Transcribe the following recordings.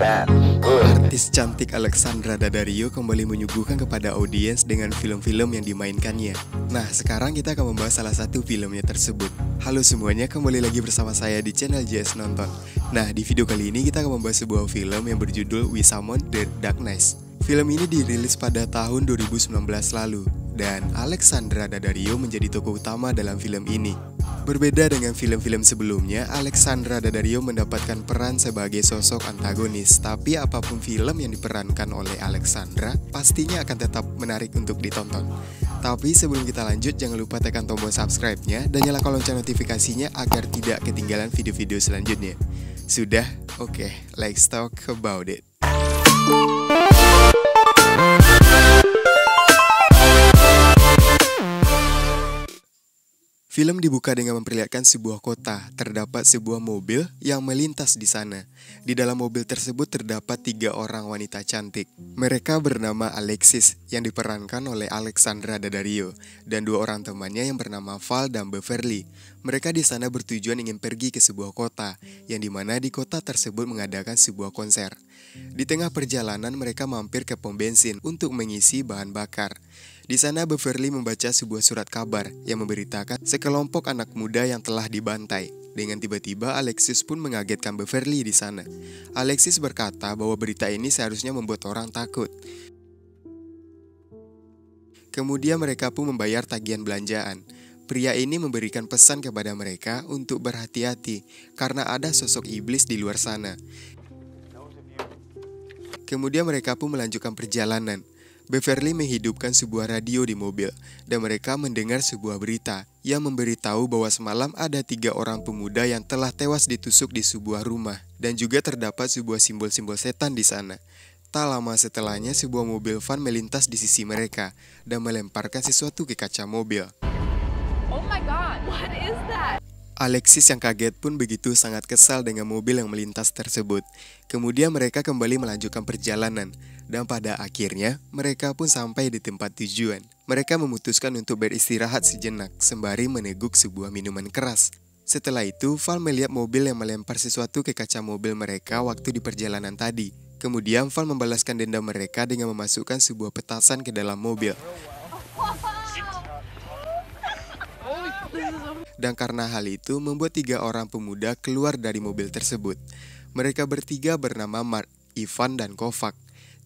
Artis cantik Alexandra Daddario kembali menyuguhkan kepada audiens dengan film-film yang dimainkannya. Nah, sekarang kita akan membahas salah satu filmnya tersebut. Halo semuanya, kembali lagi bersama saya di channel JS Nonton. Nah, di video kali ini kita akan membahas sebuah film yang berjudul We Summon the Darkness. Film ini dirilis pada tahun 2019 lalu, dan Alexandra Daddario menjadi tokoh utama dalam film ini. Berbeda dengan film-film sebelumnya, Alexandra Daddario mendapatkan peran sebagai sosok antagonis. Tapi apapun film yang diperankan oleh Alexandra, pastinya akan tetap menarik untuk ditonton. Tapi sebelum kita lanjut, jangan lupa tekan tombol subscribe-nya dan nyalakan lonceng notifikasinya agar tidak ketinggalan video-video selanjutnya. Sudah? Oke, let's talk about it. Film dibuka dengan memperlihatkan sebuah kota. Terdapat sebuah mobil yang melintas di sana. Di dalam mobil tersebut terdapat 3 orang wanita cantik. Mereka bernama Alexis yang diperankan oleh Alexandra Daddario dan 2 orang temannya yang bernama Val dan Beverly. Mereka di sana bertujuan ingin pergi ke sebuah kota, yang dimana di kota tersebut mengadakan sebuah konser. Di tengah perjalanan mereka mampir ke pom bensin untuk mengisi bahan bakar. Di sana Beverly membaca sebuah surat kabar yang memberitakan sekelompok anak muda yang telah dibantai. Dengan tiba-tiba Alexis pun mengagetkan Beverly di sana. Alexis berkata bahwa berita ini seharusnya membuat orang takut. Kemudian mereka pun membayar tagihan belanjaan. Pria ini memberikan pesan kepada mereka untuk berhati-hati karena ada sosok iblis di luar sana. Kemudian mereka pun melanjutkan perjalanan. Beverly menghidupkan sebuah radio di mobil dan mereka mendengar sebuah berita yang memberitahu bahwa semalam ada 3 orang pemuda yang telah tewas ditusuk di sebuah rumah dan juga terdapat sebuah simbol-simbol setan di sana. Tak lama setelahnya sebuah mobil van melintas di sisi mereka dan melemparkan sesuatu ke kaca mobil. Oh my god, what is that? Alexis yang kaget pun begitu sangat kesal dengan mobil yang melintas tersebut. Kemudian mereka kembali melanjutkan perjalanan. Dan pada akhirnya, mereka pun sampai di tempat tujuan. Mereka memutuskan untuk beristirahat sejenak, sembari meneguk sebuah minuman keras. Setelah itu, Val melihat mobil yang melempar sesuatu ke kaca mobil mereka waktu di perjalanan tadi. Kemudian Val membalaskan dendam mereka dengan memasukkan sebuah petasan ke dalam mobil. Dan karena hal itu, membuat 3 orang pemuda keluar dari mobil tersebut. Mereka bertiga bernama Mark, Ivan, dan Kovac.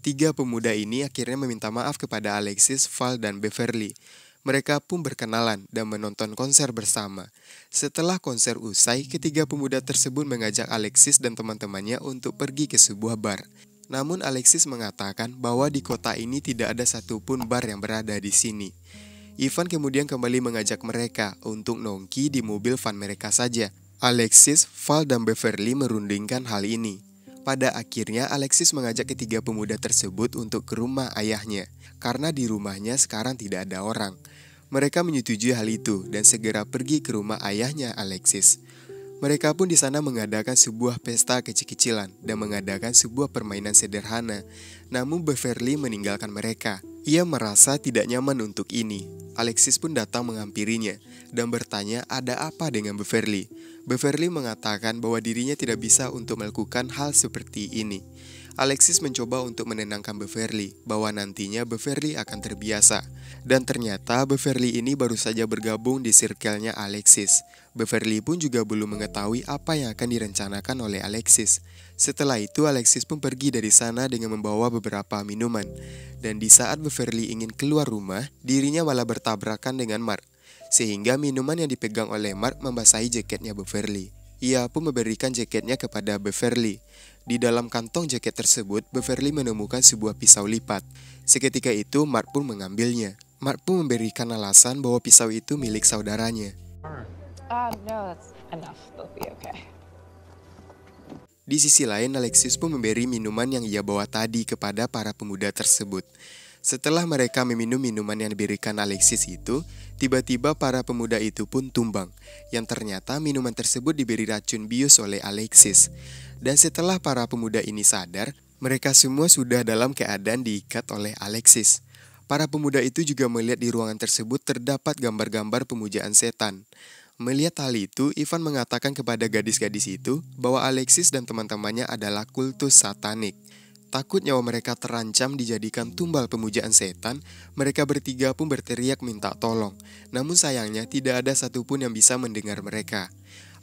3 pemuda ini akhirnya meminta maaf kepada Alexis, Val, dan Beverly. Mereka pun berkenalan dan menonton konser bersama. Setelah konser usai, ketiga pemuda tersebut mengajak Alexis dan teman-temannya untuk pergi ke sebuah bar. Namun Alexis mengatakan bahwa di kota ini tidak ada satupun bar yang berada di sini. Ivan kemudian kembali mengajak mereka untuk nongki di mobil van mereka saja. Alexis, Val, dan Beverly merundingkan hal ini. Pada akhirnya Alexis mengajak ketiga pemuda tersebut untuk ke rumah ayahnya, karena di rumahnya sekarang tidak ada orang. Mereka menyetujui hal itu dan segera pergi ke rumah ayahnya Alexis. Mereka pun di sana mengadakan sebuah pesta kecil-kecilan dan mengadakan sebuah permainan sederhana. Namun Beverly meninggalkan mereka. Ia merasa tidak nyaman untuk ini. Alexis pun datang menghampirinya dan bertanya ada apa dengan Beverly. Beverly mengatakan bahwa dirinya tidak bisa untuk melakukan hal seperti ini. Alexis mencoba untuk menenangkan Beverly bahwa nantinya Beverly akan terbiasa. Dan ternyata Beverly ini baru saja bergabung di circle-nya Alexis. Beverly pun juga belum mengetahui apa yang akan direncanakan oleh Alexis. Setelah itu Alexis pun pergi dari sana dengan membawa beberapa minuman. Dan di saat Beverly ingin keluar rumah, dirinya malah bertabrakan dengan Mark. Sehingga minuman yang dipegang oleh Mark membasahi jaketnya Beverly. Ia pun memberikan jaketnya kepada Beverly. Di dalam kantong jaket tersebut, Beverly menemukan sebuah pisau lipat. Seketika itu, Mark pun mengambilnya. Mark pun memberikan alasan bahwa pisau itu milik saudaranya. No, that's enough. They'll be okay. Di sisi lain, Alexis pun memberi minuman yang ia bawa tadi kepada para pemuda tersebut. Setelah mereka meminum minuman yang diberikan Alexis itu, tiba-tiba para pemuda itu pun tumbang, yang ternyata minuman tersebut diberi racun bius oleh Alexis. Dan setelah para pemuda ini sadar, mereka semua sudah dalam keadaan diikat oleh Alexis. Para pemuda itu juga melihat di ruangan tersebut terdapat gambar-gambar pemujaan setan. Melihat hal itu, Ivan mengatakan kepada gadis-gadis itu bahwa Alexis dan teman-temannya adalah kultus satanik. Takut nyawa mereka terancam dijadikan tumbal pemujaan setan, mereka bertiga pun berteriak minta tolong. Namun sayangnya tidak ada satupun yang bisa mendengar mereka.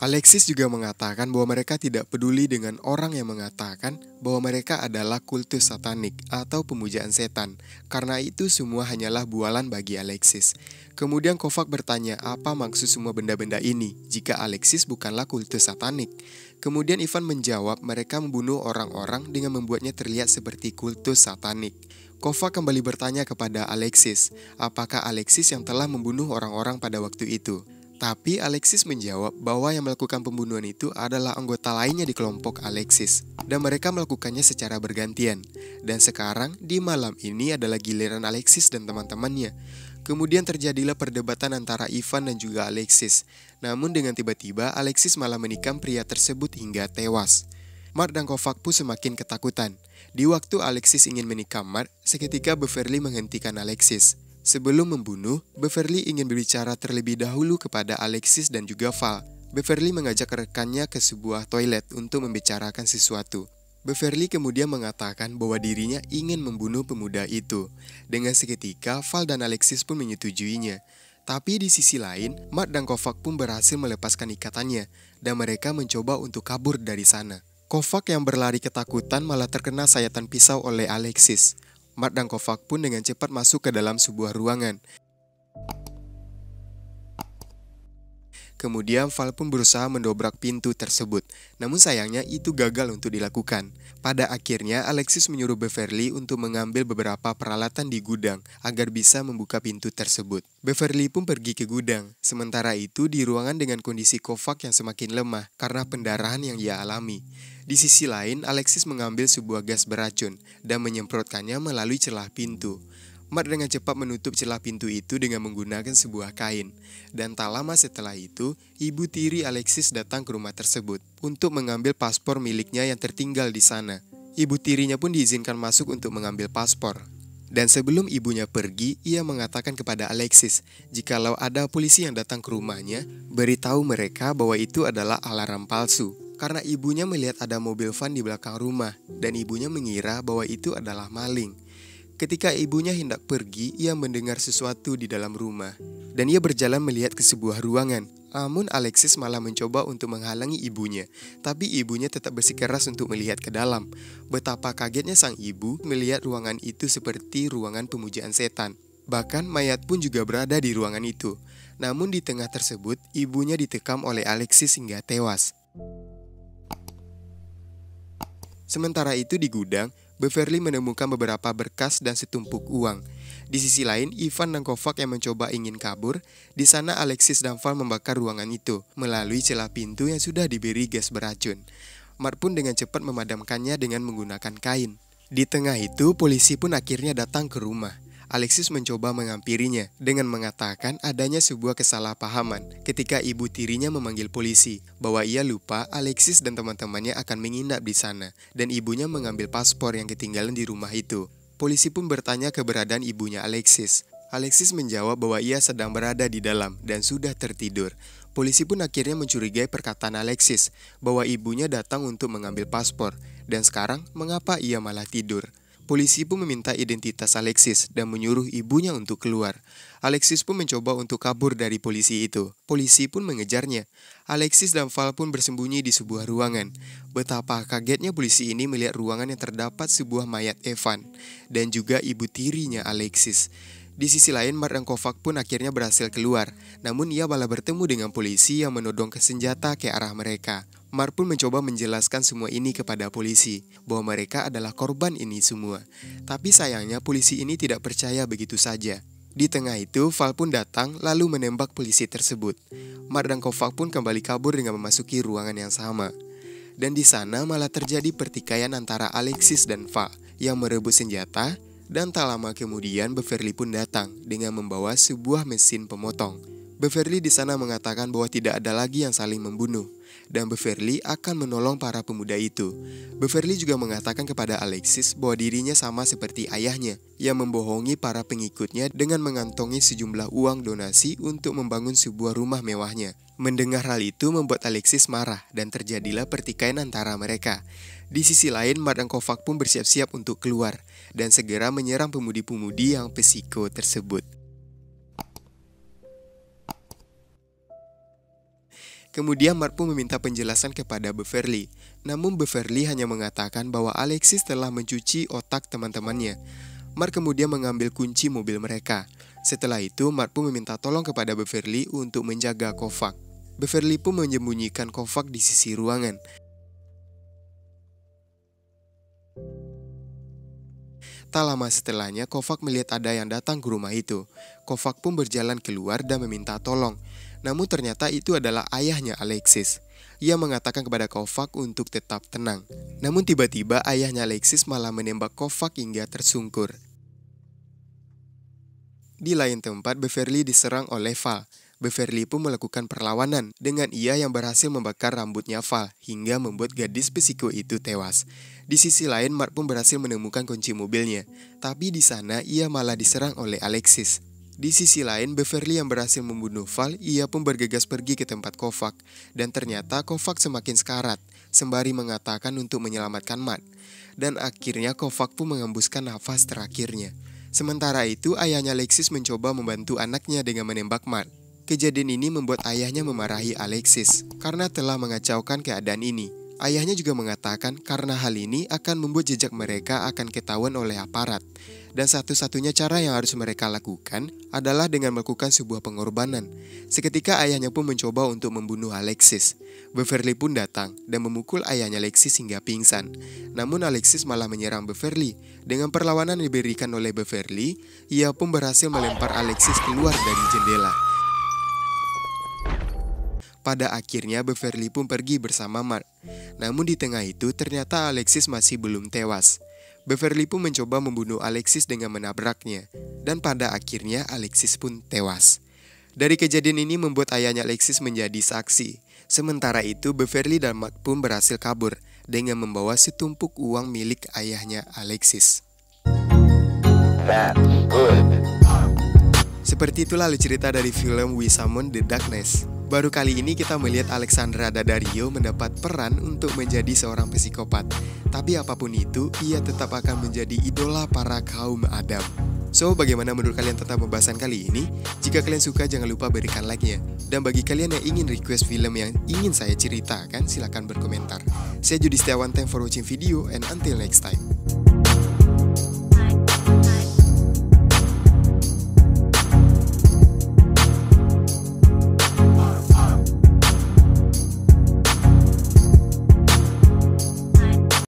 Alexis juga mengatakan bahwa mereka tidak peduli dengan orang yang mengatakan bahwa mereka adalah kultus satanik atau pemujaan setan, karena itu semua hanyalah bualan bagi Alexis. Kemudian Kovac bertanya apa maksud semua benda-benda ini jika Alexis bukanlah kultus satanik. Kemudian Ivan menjawab mereka membunuh orang-orang dengan membuatnya terlihat seperti kultus satanik. Kovac kembali bertanya kepada Alexis, apakah Alexis yang telah membunuh orang-orang pada waktu itu. Tapi Alexis menjawab bahwa yang melakukan pembunuhan itu adalah anggota lainnya di kelompok Alexis, dan mereka melakukannya secara bergantian. Dan sekarang di malam ini adalah giliran Alexis dan teman-temannya. Kemudian terjadilah perdebatan antara Ivan dan juga Alexis. Namun dengan tiba-tiba Alexis malah menikam pria tersebut hingga tewas. Mark dan Kovac pun semakin ketakutan. Di waktu Alexis ingin menikam Mark, seketika Beverly menghentikan Alexis. Sebelum membunuh, Beverly ingin berbicara terlebih dahulu kepada Alexis dan juga Val. Beverly mengajak rekannya ke sebuah toilet untuk membicarakan sesuatu. Beverly kemudian mengatakan bahwa dirinya ingin membunuh pemuda itu. Dengan seketika, Val dan Alexis pun menyetujuinya. Tapi di sisi lain, Mark dan Kovac pun berhasil melepaskan ikatannya, dan mereka mencoba untuk kabur dari sana. Kovac yang berlari ketakutan malah terkena sayatan pisau oleh Alexis. Mark dan Kovac pun dengan cepat masuk ke dalam sebuah ruangan. Kemudian Val pun berusaha mendobrak pintu tersebut, namun sayangnya itu gagal untuk dilakukan. Pada akhirnya Alexis menyuruh Beverly untuk mengambil beberapa peralatan di gudang agar bisa membuka pintu tersebut. Beverly pun pergi ke gudang, sementara itu di ruangan dengan kondisi Kovac yang semakin lemah karena pendarahan yang ia alami. Di sisi lain, Alexis mengambil sebuah gas beracun dan menyemprotkannya melalui celah pintu. Mark dengan cepat menutup celah pintu itu dengan menggunakan sebuah kain. Dan tak lama setelah itu, ibu tiri Alexis datang ke rumah tersebut untuk mengambil paspor miliknya yang tertinggal di sana. Ibu tirinya pun diizinkan masuk untuk mengambil paspor. Dan sebelum ibunya pergi, ia mengatakan kepada Alexis, jikalau ada polisi yang datang ke rumahnya, beritahu mereka bahwa itu adalah alarm palsu. Karena ibunya melihat ada mobil van di belakang rumah, dan ibunya mengira bahwa itu adalah maling. Ketika ibunya hendak pergi, ia mendengar sesuatu di dalam rumah, dan ia berjalan melihat ke sebuah ruangan. Namun Alexis malah mencoba untuk menghalangi ibunya, tapi ibunya tetap bersikeras untuk melihat ke dalam. Betapa kagetnya sang ibu melihat ruangan itu seperti ruangan pemujaan setan. Bahkan mayat pun juga berada di ruangan itu. Namun di tengah tersebut, ibunya ditekam oleh Alexis hingga tewas. Sementara itu di gudang, Beverly menemukan beberapa berkas dan setumpuk uang. Di sisi lain, Ivan dan Kovac yang mencoba ingin kabur. Di sana Alexis dan Val membakar ruangan itu melalui celah pintu yang sudah diberi gas beracun. Mark pun dengan cepat memadamkannya dengan menggunakan kain. Di tengah itu, polisi pun akhirnya datang ke rumah. Alexis mencoba menghampirinya dengan mengatakan adanya sebuah kesalahpahaman ketika ibu tirinya memanggil polisi, bahwa ia lupa Alexis dan teman-temannya akan menginap di sana, dan ibunya mengambil paspor yang ketinggalan di rumah itu. Polisi pun bertanya keberadaan ibunya Alexis. Alexis menjawab bahwa ia sedang berada di dalam dan sudah tertidur. Polisi pun akhirnya mencurigai perkataan Alexis bahwa ibunya datang untuk mengambil paspor, dan sekarang mengapa ia malah tidur. Polisi pun meminta identitas Alexis dan menyuruh ibunya untuk keluar. Alexis pun mencoba untuk kabur dari polisi itu. Polisi pun mengejarnya. Alexis dan Val pun bersembunyi di sebuah ruangan. Betapa kagetnya polisi ini melihat ruangan yang terdapat sebuah mayat Evan dan juga ibu tirinya Alexis. Di sisi lain, Mark dan Kovac pun akhirnya berhasil keluar. Namun ia malah bertemu dengan polisi yang menodongkan senjata ke arah mereka. Mark pun mencoba menjelaskan semua ini kepada polisi, bahwa mereka adalah korban ini semua. Tapi sayangnya polisi ini tidak percaya begitu saja. Di tengah itu, Val pun datang lalu menembak polisi tersebut. Mark dan Kovac pun kembali kabur dengan memasuki ruangan yang sama. Dan di sana malah terjadi pertikaian antara Alexis dan Val yang merebut senjata. Dan tak lama kemudian Beverly pun datang dengan membawa sebuah mesin pemotong. Beverly di sana mengatakan bahwa tidak ada lagi yang saling membunuh, dan Beverly akan menolong para pemuda itu. Beverly juga mengatakan kepada Alexis bahwa dirinya sama seperti ayahnya, yang membohongi para pengikutnya dengan mengantongi sejumlah uang donasi untuk membangun sebuah rumah mewahnya. Mendengar hal itu membuat Alexis marah dan terjadilah pertikaian antara mereka. Di sisi lain, Matt dan Kovac pun bersiap-siap untuk keluar dan segera menyerang pemudi-pemudi yang psiko tersebut. Kemudian Matt pun meminta penjelasan kepada Beverly. Namun Beverly hanya mengatakan bahwa Alexis telah mencuci otak teman-temannya. Matt kemudian mengambil kunci mobil mereka. Setelah itu Matt pun meminta tolong kepada Beverly untuk menjaga Kovac. Beverly pun menyembunyikan Kovac di sisi ruangan. Tak lama setelahnya Kovac melihat ada yang datang ke rumah itu. Kovac pun berjalan keluar dan meminta tolong. Namun ternyata itu adalah ayahnya Alexis. Ia mengatakan kepada Kovac untuk tetap tenang. Namun tiba-tiba ayahnya Alexis malah menembak Kovac hingga tersungkur. Di lain tempat, Beverly diserang oleh Val. Beverly pun melakukan perlawanan dengan ia yang berhasil membakar rambutnya Val hingga membuat gadis psiko itu tewas. Di sisi lain, Matt pun berhasil menemukan kunci mobilnya. Tapi di sana ia malah diserang oleh Alexis. Di sisi lain, Beverly yang berhasil membunuh Val, ia pun bergegas pergi ke tempat Kovac. Dan ternyata Kovac semakin sekarat, sembari mengatakan untuk menyelamatkan Matt. Dan akhirnya Kovac pun mengembuskan nafas terakhirnya. Sementara itu, ayahnya Alexis mencoba membantu anaknya dengan menembak Matt. Kejadian ini membuat ayahnya memarahi Alexis karena telah mengacaukan keadaan ini. Ayahnya juga mengatakan karena hal ini akan membuat jejak mereka akan ketahuan oleh aparat. Dan satu-satunya cara yang harus mereka lakukan adalah dengan melakukan sebuah pengorbanan. Seketika ayahnya pun mencoba untuk membunuh Alexis. Beverly pun datang dan memukul ayahnya Alexis hingga pingsan. Namun Alexis malah menyerang Beverly. Dengan perlawanan yang diberikan oleh Beverly, ia pun berhasil melempar Alexis keluar dari jendela. Pada akhirnya Beverly pun pergi bersama Matt. Namun di tengah itu ternyata Alexis masih belum tewas. Beverly pun mencoba membunuh Alexis dengan menabraknya. Dan pada akhirnya Alexis pun tewas. Dari kejadian ini membuat ayahnya Alexis menjadi saksi. Sementara itu Beverly dan Matt pun berhasil kabur dengan membawa setumpuk uang milik ayahnya Alexis. Seperti itulah cerita dari film We Summon the Darkness. Baru kali ini kita melihat Alexandra Daddario mendapat peran untuk menjadi seorang psikopat. Tapi apapun itu, ia tetap akan menjadi idola para kaum Adam. So, bagaimana menurut kalian tentang pembahasan kali ini? Jika kalian suka, jangan lupa berikan like-nya. Dan bagi kalian yang ingin request film yang ingin saya ceritakan, silahkan berkomentar. Saya Judi Setiawan, thanks for watching video, and until next time.